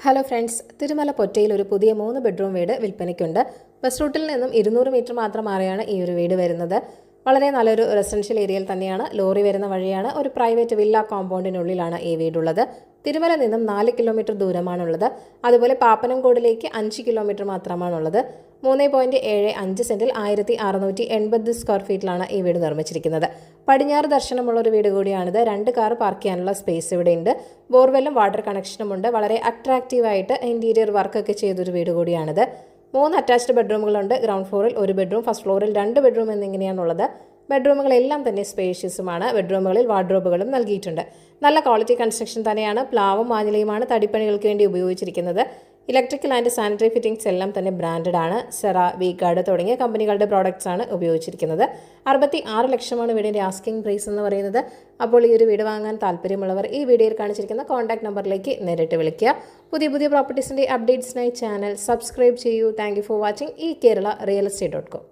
Hello friends, Thirumala Pottayil ഒരു പുതിയ 3 bedroom വീട് വിൽപ്പനയ്ക്കുണ്ട്. ബസ് റൂട്ടിൽ നിന്നും 200 മീറ്റർ മാത്രം മാറിയാണ് ഈ ഒരു വീട് വരുന്നത്. വളരെ നല്ലൊരു റെസിഡൻഷ്യൽ ഏരിയയിൽ തന്നെയാണ്. ലോറി വരുന്ന വഴിയാണ്. ഒരു പ്രൈവറ്റ് വില്ല കോമ്പൗണ്ടിനുള്ളിലാണ് ഈ വീടുള്ളത്. തിരുമല നിന്നും 4 കിലോമീറ്റർ ദൂരമാണുള്ളത്. അതുപോലെ പാപ്പനംകോടിലേക്ക് 5 കിലോമീറ്റർ മാത്രമാണുള്ളത്. 3.75 സെന്റിൽ 1680 സ്ക്വയർ ഫീറ്റിലാണ് ഈ വീട് നിർമ്മിച്ചിരിക്കുന്നത്. പടിഞ്ഞാറ് ദർശനമുള്ള ഒരു വീട് കൂടിയാണിത്. 2 കാർ പാർക്ക് ചെയ്യാനുള്ള സ്പേസ് ഇവിടെയുണ്ട്. ബോർവെല്ലും വാട്ടർ കണക്ഷനുമുണ്ട്. വളരെ അട്രാക്റ്റീവായിട്ട് ഇന്റീരിയർ വർക്കൊക്കെ ചെയ്തൊരു വീട് കൂടിയാണിത്. 3 അറ്റാച്ച്ഡ് ബെഡ്റൂമുകളുണ്ട്. ഗ്രൗണ്ട് ഫ്ലോറിൽ 1 ബെഡ്റൂം, ഫസ്റ്റ് ഫ്ലോറിൽ 2 ബെഡ്റൂം എന്നിങ്ങനെയാണുള്ളത്. ബെഡ്റൂമുകളെല്ലാം തന്നെ സ്പേഷ്യസുമാണ്. ബെഡ്റൂമുകളിൽ വാർഡ്രോബുകളും നൽകിയിട്ടുണ്ട്. നല്ല ക്വാളിറ്റി കൺസ്ട്രക്ഷൻ തന്നെയാണ്. പ്ലാവും മാഞ്ഞിലയുമാണ് തടിപ്പണികൾക്ക് വേണ്ടി ഉപയോഗിച്ചിരിക്കുന്നത്. ഇലക്ട്രിക്കൽ ആൻഡ് സാനിറ്ററി ഫിറ്റിംഗ്സ് എല്ലാം തന്നെ ബ്രാൻഡഡ് ആണ്. സെറ, വി-ഗാർഡ് തുടങ്ങിയ കമ്പനികളുടെ പ്രോഡക്ട്സ് ആണ് ഉപയോഗിച്ചിരിക്കുന്നത്. 66 ലക്ഷമാണ് വീടിൻ്റെ ആസ്കിംഗ് പ്രൈസ് എന്ന് പറയുന്നത്. അപ്പോൾ ഈ ഒരു വീട് വാങ്ങാൻ താല്പര്യമുള്ളവർ ഈ വീഡിയോയിൽ കാണിച്ചിരിക്കുന്ന കോൺടാക്ട് നമ്പറിലേക്ക് നേരിട്ട് വിളിക്കുക. പുതിയ പ്രോപ്പർട്ടീസിൻ്റെ അപ്ഡേറ്റ്സിനായി ചാനൽ സബ്സ്ക്രൈബ് ചെയ്യൂ. Thank you for watching. ഈ കേരള റിയൽ എസ്റ്റേറ്റ്.com